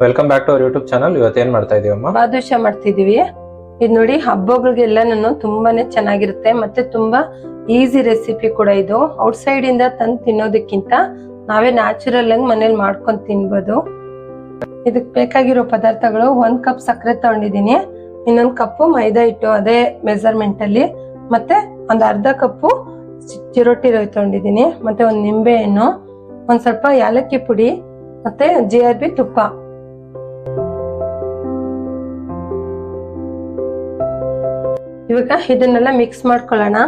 Welcome back to our YouTube channel. ಇವತ್ತೇನ್ ಮಾಡ್ತಾ ಇದೀವಮ್ಮ? ಬಾದುಷಾ ಮಾಡ್ತಿದೀವಿ. ಇದು ನೋಡಿ ಹಬ್ಬಗಳಿಗೆಲ್ಲ ತುಂಬಾನೇ ಚೆನ್ನಾಗಿರುತ್ತೆ ಮತ್ತೆ ತುಂಬಾ ಈಸಿ ರೆಸಿಪಿ ಕೂಡ. ಇದು ಔಟ್ ಸೈಡ್ ಇಂದ ತಂದು ತಿನ್ನೋದಕ್ಕಿಂತ ನಾವೇ ನ್ಯಾಚುರಲ್ ಆಗಿ ಮನೇಲಿ ಮಾಡ್ಕೊಂಡು ತಿನ್ಬೋದು. ಇದಕ್ ಬೇಕಾಗಿರೋ ಪದಾರ್ಥಗಳು 1 ಕಪ್ ಸಕ್ಕರೆ ತಗೊಂಡಿದೀನಿ, ಇನ್ನೊಂದು ಕಪ್ಪು ಮೈದಾ ಹಿಟ್ಟು ಅದೇ ಮೆಜರ್ಮೆಂಟ್ ಅಲ್ಲಿ, ಮತ್ತೆ ಒಂದು ಅರ್ಧ ಕಪ್ಪು ಚಿರೋಟಿ ರವೆ ತಗೊಂಡಿದೀನಿ, ಮತ್ತೆ ಒಂದು ನಿಂಬೆ ಹಣ್ಣು, ಒಂದ್ ಸ್ವಲ್ಪ ಯಾಲಕ್ಕಿ ಪುಡಿ, ಮತ್ತೆ GRB ತುಪ್ಪ. ಇವಾಗ ಇದನ್ನೆಲ್ಲ ಮಿಕ್ಸ್ ಮಾಡ್ಕೊಳ್ಳೋಣ.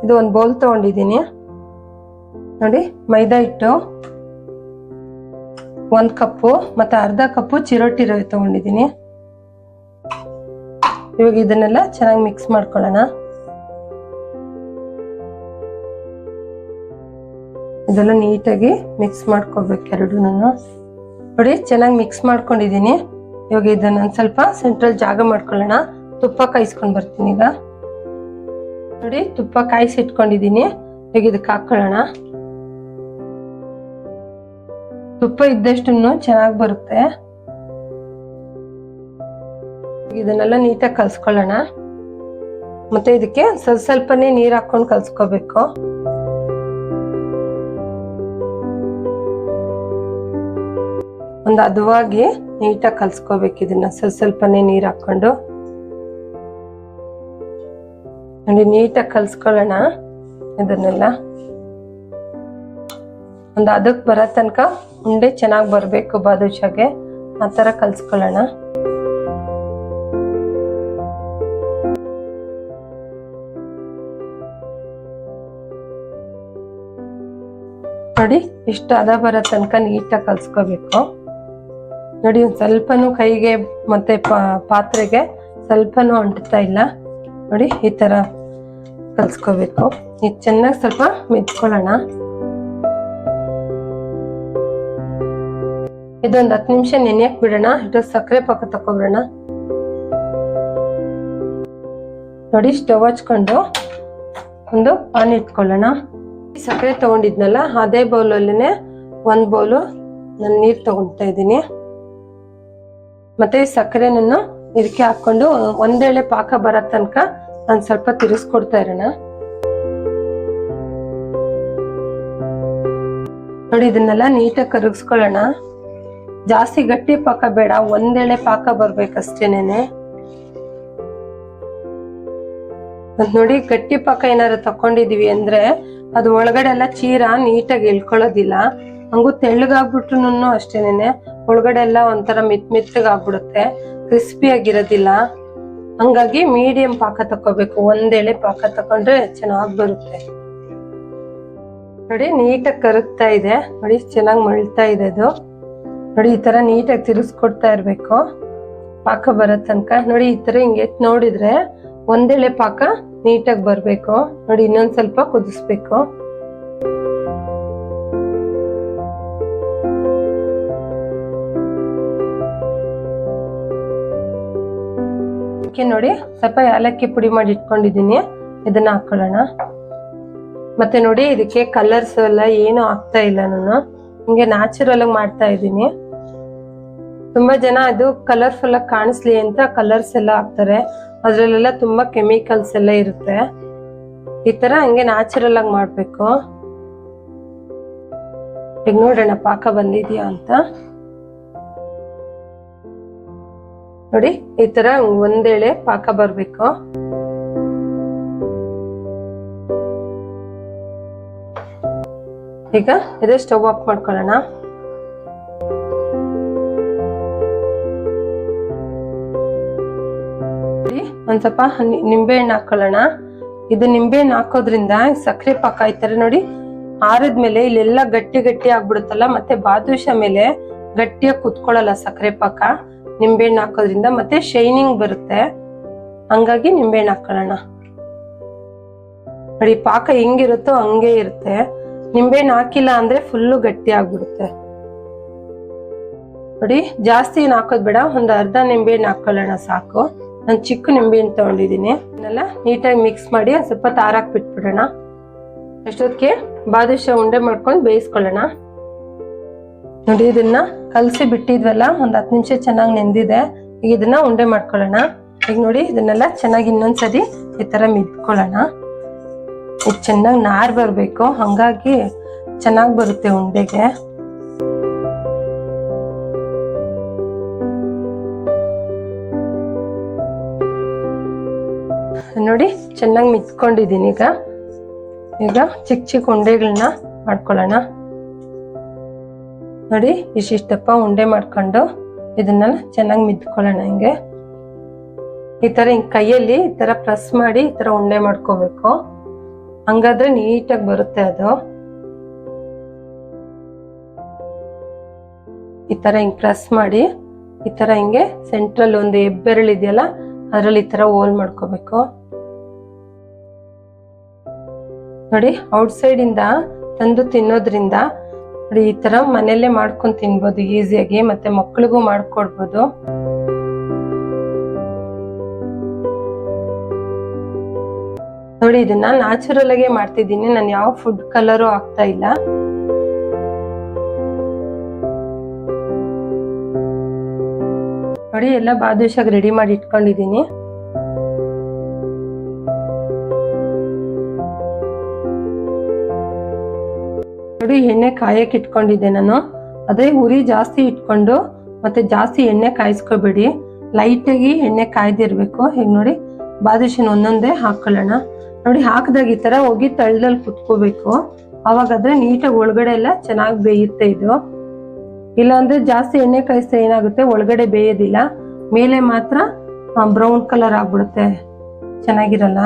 ಇದು ಒಂದು ಬೌಲ್ ತಗೊಂಡಿದ್ದೀನಿ ನೋಡಿ. ಮೈದಾ ಹಿಟ್ಟು 1 ಕಪ್ಪು ಮತ್ತೆ ಅರ್ಧ ಕಪ್ಪು ಚಿರೋಟಿ ರವೆ ತಗೊಂಡಿದ್ದೀನಿ. ಇವಾಗ ಇದನ್ನೆಲ್ಲ ಚೆನ್ನಾಗಿ ಮಿಕ್ಸ್ ಮಾಡ್ಕೊಳ್ಳೋಣ. ಇದೆಲ್ಲ ನೀಟಾಗಿ ಮಿಕ್ಸ್ ಮಾಡ್ಕೋಬೇಕು ಎರಡೂನು ನೋಡಿ. ಚೆನ್ನಾಗಿ ಮಿಕ್ಸ್ ಮಾಡ್ಕೊಂಡಿದ್ದೀನಿ. ಇವಾಗ ಇದನ್ನ ಒಂದ್ ಸ್ವಲ್ಪ ಸೆಂಟ್ರಲ್ ಜಾಗ ಮಾಡ್ಕೊಳ್ಳೋಣ. ತುಪ್ಪ ಕಾಯಿಸ್ಕೊಂಡ್ ಬರ್ತೀನಿ ಈಗ ನೋಡಿ. ತುಪ್ಪ ಕಾಯಿಸಿ ಇಟ್ಕೊಂಡಿದೀನಿ. ಈಗ ಇದಕ್ಕೆ ಹಾಕೊಳ್ಳೋಣ. ತುಪ್ಪ ಇದ್ದಷ್ಟು ಚೆನ್ನಾಗಿ ಬರುತ್ತೆ. ಇದನ್ನೆಲ್ಲ ನೀಟಾಗಿ ಕಲ್ಸ್ಕೊಳ್ಳೋಣ. ಮತ್ತೆ ಇದಕ್ಕೆ ಸ್ವಲ್ಪನೇ ನೀರ್ ಹಾಕೊಂಡು ಕಲ್ಸ್ಕೋಬೇಕು. ಒಂದು ಹದವಾಗಿ ನೀಟಾಗಿ ಕಲ್ಸ್ಕೋಬೇಕು. ಇದನ್ನ ಸ್ವಲ್ಪನೇ ನೀರ್ ಹಾಕೊಂಡು ನೋಡಿ ನೀಟಾಗಿ ಕಲ್ಸ್ಕೊಳ್ಳೋಣ. ಇದನ್ನೆಲ್ಲ ಒಂದು ಅದಕ್ಕೆ ಬರೋ ತನಕ ಉಂಡೆ ಚೆನ್ನಾಗಿ ಬರ್ಬೇಕು ಬಾದುಷಾಗೆ, ಆ ತರ ಕಲ್ಸ್ಕೊಳ್ಳೋಣ. ನೋಡಿ ಇಷ್ಟು ಹದ ಬರೋ ತನಕ ನೀಟಾಗಿ ಕಲ್ಸ್ಕೋಬೇಕು ನೋಡಿ. ಒಂದ್ ಸ್ವಲ್ಪನೂ ಕೈಗೆ ಮತ್ತೆ ಪಾತ್ರೆಗೆ ಸ್ವಲ್ಪನೂ ಅಂಟ್ತಾ ಇಲ್ಲ ನೋಡಿ. ಈ ತರ ಕಲ್ಸ್ಕೋಬೇಕು. ಇದು ಚೆನ್ನಾಗಿ ಸ್ವಲ್ಪ ಮೆತ್ಕೊಳ್ಳೋಣ. ಇದೊಂದು 10 ನಿಮಿಷ ನೆನೆಯಕ್ ಬಿಡೋಣ. ಇದು ಸಕ್ಕರೆ ಪಾಕ ತಕೊಬಿಡೋಣ ನೋಡಿ. ಸ್ಟವ್ ಹಚ್ಕೊಂಡು ಒಂದು ಪಾನ್ ಇಟ್ಕೊಳ್ಳೋಣ. ಸಕ್ಕರೆ ತಗೊಂಡಿದ್ನಲ್ಲ ಅದೇ ಬೌಲಲ್ಲಿನೇ 1 ಬೌಲು ನಾನು ನೀರ್ ತಗೊಳ್ತಾ ಇದ್ದೀನಿ. ಮತ್ತೆ ಈ ಸಕ್ಕರೆನನ್ನು ಇದಕ್ಕೆ ಹಾಕೊಂಡು ಒಂದೇಳೆ ಪಾಕ ಬರೋ ತನಕ ನಾನು ಸ್ವಲ್ಪ ತಿರ್ಸ್ಕೊಡ್ತಾ ಇರೋಣ ನೋಡಿ. ಇದನ್ನೆಲ್ಲ ನೀಟಾಗಿ ಕರಗಿಸ್ಕೊಳ್ಳೋಣ. ಜಾಸ್ತಿ ಗಟ್ಟಿ ಪಾಕ ಬೇಡ, ಒಂದೇಳೆ ಪಾಕ ಬರ್ಬೇಕಷ್ಟೇನೆ. ನೋಡಿ ಗಟ್ಟಿ ಪಾಕ ಏನಾದ್ರು ತಕೊಂಡಿದೀವಿ ಅಂದ್ರೆ ಅದು ಒಳಗಡೆ ಎಲ್ಲ ಚೀರ ನೀಟಾಗಿ ಇಳ್ಕೊಳ್ಳೋದಿಲ್ಲ. ಹಂಗೂ ತೆಳ್ಳಗಾಗ್ಬಿಟ್ರು ಅಷ್ಟೇನೆ ಒಳಗಡೆ ಎಲ್ಲ ಒಂಥರ ಮೆತ್ತಗಾಗ್ಬಿಡುತ್ತೆ, ಕ್ರಿಸ್ಪಿ ಆಗಿರೋದಿಲ್ಲ. ಹಂಗಾಗಿ ಮೀಡಿಯಂ ಪಾಕ ತಕೋಬೇಕು. ಒಂದೇಳೆ ಪಾಕ ತಕೊಂಡ್ರೆ ಚೆನ್ನಾಗಿ ಬರುತ್ತೆ ನೋಡಿ. ನೀಟಾಗಿ ಕರಗ್ತಾ ಇದೆ ನೋಡಿ, ಚೆನ್ನಾಗಿ ಮಳ್ತಾ ಇದೆ ಅದು ನೋಡಿ. ಈ ತರ ನೀಟಾಗಿ ತಿರ್ಸ್ಕೊಡ್ತಾ ಇರ್ಬೇಕು ಪಾಕ ಬರೋ ತನಕ ನೋಡಿ. ಈ ತರ ಹಿಂಗೆ ನೋಡಿದ್ರೆ ಒಂದೇಳೆ ಪಾಕ ನೀಟಾಗಿ ಬರ್ಬೇಕು ನೋಡಿ. ಇನ್ನೊಂದ್ ಸ್ವಲ್ಪ ಕುದಿಸ್ಬೇಕು. ನೋಡಿ ಸ್ವಲ್ಪ ಯಾಲಕ್ಕಿ ಪುಡಿ ಮಾಡಿ ಇಟ್ಕೊಂಡಿದೀನಿ, ಇದನ್ನ ಹಾಕೊಳ್ಳೋಣ. ಮತ್ತೆ ನೋಡಿ ಇದಕ್ಕೆ ಕಲರ್ಸ್ ಎಲ್ಲ ಏನು ಹಾಕ್ತಾ ಇಲ್ಲ, ನಾನು ಹಿಂಗೆ ನ್ಯಾಚುರಲ್ ಆಗಿ ಮಾಡ್ತಾ ಇದ್ದೀನಿ. ತುಂಬಾ ಜನ ಅದು ಕಲರ್ಫುಲ್ ಆಗಿ ಕಾಣಿಸ್ಲಿ ಅಂತ ಕಲರ್ಸ್ ಎಲ್ಲ ಹಾಕ್ತಾರೆ, ಅದ್ರಲ್ಲೆಲ್ಲ ತುಂಬಾ ಕೆಮಿಕಲ್ಸ್ ಎಲ್ಲ ಇರುತ್ತೆ. ಈ ತರ ಹಂಗೆ ನ್ಯಾಚುರಲ್ ಆಗಿ ಮಾಡ್ಬೇಕು. ಈಗ ನೋಡೋಣ ಪಾಕ ಬಂದಿದ್ಯಾ ಅಂತ ನೋಡಿ. ಈ ತರ ಒಂದೇಳೆ ಪಾಕ ಬರ್ಬೇಕು. ಈಗ ಇದೇ ಸ್ಟವ್ ಆಫ್ ಮಾಡ್ಕೊಳ್ಳೋಣ. ಒಂದ್ ಸ್ವಲ್ಪ ನಿಂಬೆ ಹಣ್ಣು ಹಾಕೊಳ್ಳೋಣ. ಇದು ನಿಂಬೆ ಹಣ್ಣು ಹಾಕೋದ್ರಿಂದ ಸಕ್ಕರೆ ಪಾಕ ಆಯ್ತಾರೆ ನೋಡಿ. ಆರದ್ಮೇಲೆ ಇಲ್ಲೆಲ್ಲ ಗಟ್ಟಿ ಆಗ್ಬಿಡುತ್ತಲ್ಲ, ಮತ್ತೆ ಬಾದುಷಾ ಮೇಲೆ ಗಟ್ಟಿಯಾಗಿ ಕುತ್ಕೊಳ್ಳಲ್ಲ ಸಕ್ಕರೆ ಪಾಕ. ನಿಂಬೆಹಣ್ಣು ಹಾಕೋದ್ರಿಂದ ಮತ್ತೆ ಶೈನಿಂಗ್ ಬರುತ್ತೆ, ಹಂಗಾಗಿ ನಿಂಬೆಹಣ್ಣು ಹಾಕೊಳ್ಳೋಣ ನೋಡಿ. ಪಾಕ ಹೆಂಗಿರುತ್ತೋ ಹಂಗೆ ಇರುತ್ತೆ. ನಿಂಬೆಹಣ್ಣು ಹಾಕಿಲ್ಲ ಅಂದ್ರೆ ಫುಲ್ಲು ಗಟ್ಟಿ ಆಗ್ಬಿಡುತ್ತೆ ನೋಡಿ. ಜಾಸ್ತಿ ಏನು ಹಾಕೋದ್ ಬೇಡ, ಒಂದು ಅರ್ಧ ನಿಂಬೆಹಣ್ಣು ಹಾಕೊಳ್ಳೋಣ ಸಾಕು. ನಾನು ಚಿಕ್ಕ ನಿಂಬೆಹಣ್ಣು ತಗೊಂಡಿದ್ದೀನಿ. ಇದನ್ನೆಲ್ಲ ನೀಟಾಗಿ ಮಿಕ್ಸ್ ಮಾಡಿ ಸ್ವಲ್ಪ ತಾರಾಕ್ ಬಿಟ್ಬಿಡೋಣ. ಅಷ್ಟೊತ್ತಿಗೆ ಬಾದುಷಾ ಉಂಡೆ ಮಾಡ್ಕೊಂಡು ಬೇಯಿಸ್ಕೊಳ್ಳೋಣ. ನೋಡಿ ಇದನ್ನ ಕಲಸಿ ಬಿಟ್ಟಿದ್ವಲ್ಲ, ಒಂದ್ 10 ನಿಮಿಷ ಚೆನ್ನಾಗಿ ನೆಂದಿದೆ. ಈಗ ಇದನ್ನ ಉಂಡೆ ಮಾಡ್ಕೊಳ್ಳೋಣ. ಈಗ ನೋಡಿ ಇದನ್ನೆಲ್ಲ ಚೆನ್ನಾಗಿ ಇನ್ನೊಂದ್ಸರಿ ಈ ತರ ಮಿದ್ಕೊಳ್ಳೋಣ. ಈಗ ಚೆನ್ನಾಗಿ ನಾರ್ ಬರ್ಬೇಕು, ಹಂಗಾಗಿ ಚೆನ್ನಾಗಿ ಬರುತ್ತೆ ಉಂಡೆಗೆ. ನೋಡಿ ಚೆನ್ನಾಗಿ ಮಿತ್ಕೊಂಡಿದ್ದೀನಿ. ಈಗ ಚಿಕ್ಕ ಚಿಕ್ಕ ಉಂಡೆಗಳನ್ನ ಮಾಡ್ಕೊಳ್ಳೋಣ. ನೋಡಿ ಇಷ್ಟಿಷ್ಟಪ್ಪ ಉಂಡೆ ಮಾಡ್ಕೊಂಡು ಇದನ್ನೆಲ್ಲ ಚೆನ್ನಾಗಿ ಮಿದ್ಕೊಳ್ಳೋಣ. ಹಿಂಗೆ ಈ ತರ ಹಿಂಗ್ ಕೈಯಲ್ಲಿ ಈ ತರ ಪ್ರೆಸ್ ಮಾಡಿ ಈ ತರ ಉಂಡೆ ಮಾಡ್ಕೋಬೇಕು. ಹಂಗಾದ್ರೆ ನೀಟಾಗಿ ಬರುತ್ತೆ ಅದು. ಈ ತರ ಹಿಂಗ್ ಪ್ರೆಸ್ ಮಾಡಿ ಈ ತರ ಹಿಂಗೆ ಸೆಂಟ್ರಲ್ ಒಂದು ಹೆಬ್ಬೆರಳು ಇದೆಯಲ್ಲ ಅದ್ರಲ್ಲಿ ಈ ತರ ಹೋಲ್ ಮಾಡ್ಕೋಬೇಕು. ನೋಡಿ ಔಟ್ ಸೈಡ್ ಇಂದ ತಂದು ತಿನ್ನೋದ್ರಿಂದ ನೋಡಿ ಈ ತರ ಮನೆಯಲ್ಲೇ ಮಾಡ್ಕೊಂಡು ತಿನ್ಬೋದು ಈಸಿಯಾಗಿ, ಮತ್ತೆ ಮಕ್ಳಿಗೂ ಮಾಡ್ಕೊಡ್ಬೋದು. ನೋಡಿ ಇದನ್ನ ನ್ಯಾಚುರಲ್ ಆಗಿ ಮಾಡ್ತಿದ್ದೀನಿ, ನಾನು ಯಾವ ಫುಡ್ ಕಲರು ಹಾಕ್ತಾ ಇಲ್ಲ. ನೋಡಿ ಎಲ್ಲ ಬಾದುಷಾಗ್ ರೆಡಿ ಮಾಡಿ ಇಟ್ಕೊಂಡಿದ್ದೀನಿ. ನೋಡಿ ಎಣ್ಣೆ ಕಾಯಕ್ಕೆ ಇಟ್ಕೊಂಡಿದ್ದೆ ನಾನು. ಅದೇ ಉರಿ ಜಾಸ್ತಿ ಇಟ್ಕೊಂಡು ಮತ್ತೆ ಜಾಸ್ತಿ ಎಣ್ಣೆ ಕಾಯಿಸ್ಕೋಬೇಡಿ, ಲೈಟ್ ಆಗಿ ಎಣ್ಣೆ ಕಾಯ್ದಿರ್ಬೇಕು. ಈಗ ನೋಡಿ ಬಾದುಷಿನ ಒಂದೊಂದೇ ಹಾಕೊಳ್ಳೋಣ. ನೋಡಿ ಹಾಕಿದಾಗ ಈ ತರ ಹೋಗಿ ತಳ್ಳದಲ್ಲಿ ಕುತ್ಕೋಬೇಕು, ಅವಾಗಾದ್ರೆ ನೀಟಾಗಿ ಒಳಗಡೆ ಎಲ್ಲ ಚೆನ್ನಾಗಿ ಬೇಯುತ್ತೆ ಇದು. ಇಲ್ಲಾಂದ್ರೆ ಜಾಸ್ತಿ ಎಣ್ಣೆ ಕಾಯಿಸ್ತಾ ಏನಾಗುತ್ತೆ, ಒಳಗಡೆ ಬೇಯೋದಿಲ್ಲ, ಮೇಲೆ ಮಾತ್ರ ಬ್ರೌನ್ ಕಲರ್ ಆಗ್ಬಿಡುತ್ತೆ, ಚೆನ್ನಾಗಿರಲ್ಲ.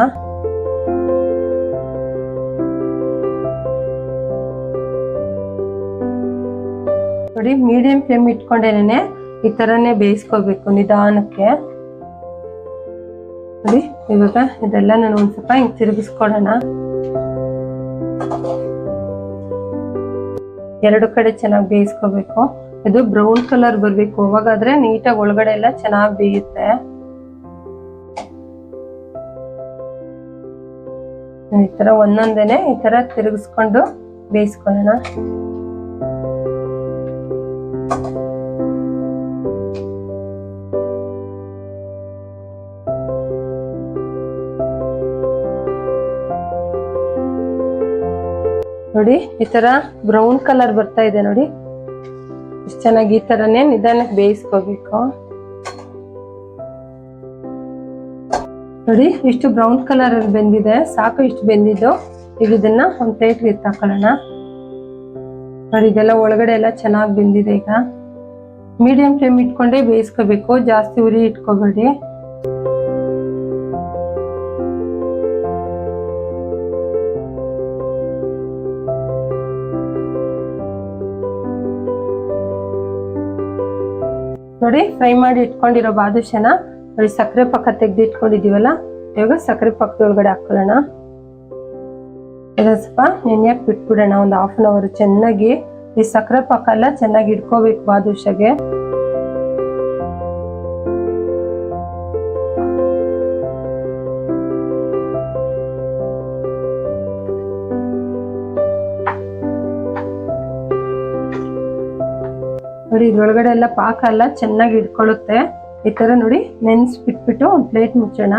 ನೋಡಿ ಮೀಡಿಯಂ ಫ್ಲೇಮ್ ಇಟ್ಕೊಂಡೇನೆ ಈ ತರನೇ ಬೇಯಿಸ್ಕೋಬೇಕು ನಿಧಾನಕ್ಕೆ. ನೋಡಿ ಇವಾಗ ಇದೆಲ್ಲ ನಾನು ಒಂದ್ ಸ್ವಲ್ಪ ಹಿಂಗ್ ತಿರುಗಿಸ್ಕೊಡೋಣ. ಎರಡು ಕಡೆ ಚೆನ್ನಾಗಿ ಬೇಯಿಸ್ಕೋಬೇಕು. ಇದು ಬ್ರೌನ್ ಕಲರ್ ಬರ್ಬೇಕು, ಅವಾಗಾದ್ರೆ ನೀಟಾಗಿ ಒಳಗಡೆ ಎಲ್ಲ ಚೆನ್ನಾಗಿ ಬೇಯುತ್ತೆ. ಈ ತರ ಒಂದೊಂದೇನೆ ಈ ತರ ತಿರುಗಿಸ್ಕೊಂಡು ಬೇಯಿಸ್ಕೊಳ್ಳೋಣ. ನೋಡಿ ಈ ತರ ಬ್ರೌನ್ ಕಲರ್ ಬರ್ತಾ ಇದೆ. ನೋಡಿ ಇಷ್ಟು ಚೆನ್ನಾಗಿ ಈ ತರನೇ ನಿಧಾನಕ್ಕೆ ಬೇಯಿಸ್ಕೋಬೇಕು. ನೋಡಿ ಇಷ್ಟು ಬ್ರೌನ್ ಕಲರ್ ಅಲ್ಲಿ ಬೆಂದಿದೆ, ಸಾಕು ಇಷ್ಟು ಬೆಂದಿದ್ದು. ಈಗ ಇದನ್ನ ಒಂದ್ ಪ್ಲೇಟ್ಗೆ ಎತ್ತಾಕೊಳ್ಳೋಣ. ನೋಡಿ ಇದೆಲ್ಲ ಒಳಗಡೆ ಎಲ್ಲ ಚೆನ್ನಾಗಿ ಬೆಂದಿದೆ. ಈಗ ಮೀಡಿಯಂ ಫ್ಲೇಮ್ ಇಟ್ಕೊಂಡೇ ಬೇಯಿಸ್ಕೋಬೇಕು, ಜಾಸ್ತಿ ಉರಿ ಇಟ್ಕೋಬೇಡಿ. ನೋಡಿ ಫ್ರೈ ಮಾಡಿ ಇಟ್ಕೊಂಡಿರೋ ಬಾದುಷನ ನೋಡಿ ಸಕ್ಕರೆ ಪಾಕ ತೆಗ್ದು ಇಟ್ಕೊಂಡಿದೀವಲ್ಲ, ಇವಾಗ ಸಕ್ಕರೆ ಪಾಕದೊಳಗಡೆ ಹಾಕೊಳ್ಳೋಣ. ಇದನ್ನ ಸ್ವಲ್ಪ ನೆನೆಯಕ್ಕೆ ಬಿಟ್ಬಿಡೋಣ ಒಂದು 1/2 hour. ಚೆನ್ನಾಗಿ ಈ ಸಕ್ಕರೆ ಪಾಕ ಎಲ್ಲ ಚೆನ್ನಾಗಿ ಇಟ್ಕೋಬೇಕು ಬಾದುಷಗೆ. ನೋಡಿ ಇದ್ರೊಳಗಡೆ ಎಲ್ಲ ಪಾಕ ಎಲ್ಲ ಚೆನ್ನಾಗಿ ಇಟ್ಕೊಳ್ಳುತ್ತೆ. ಈ ತರ ನೋಡಿ ನೆನ್ಸ್ ಬಿಟ್ಬಿಟ್ಟು ಒಂದು ಪ್ಲೇಟ್ ಮುಚ್ಚೋಣ.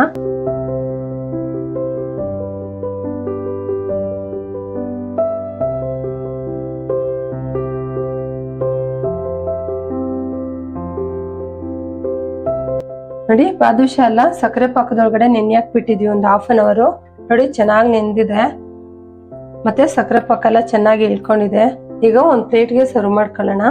ನೋಡಿ ಬಾದುಷಾ ಎಲ್ಲ ಸಕ್ಕರೆ ಪಾಕದೊಳಗಡೆ ನೆನೆಯಾಕ್ ಬಿಟ್ಟಿದ್ವಿ ಒಂದು 1/2 hour. ನೋಡಿ ಚೆನ್ನಾಗಿ ನೆಂದಿದೆ, ಮತ್ತೆ ಸಕ್ಕರೆ ಪಾಕ ಎಲ್ಲ ಚೆನ್ನಾಗಿ ಇಳ್ಕೊಂಡಿದೆ. ಈಗ ಒಂದು ಪ್ಲೇಟ್ಗೆ ಸರ್ವ್ ಮಾಡ್ಕೊಳ್ಳೋಣ.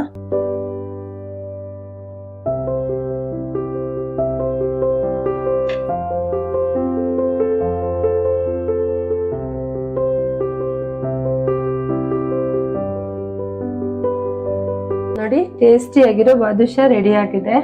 ನೋಡಿ ಟೇಸ್ಟಿ ಆಗಿರೋ ಬಾದುಷಾ ರೆಡಿ ಆಗಿದೆ.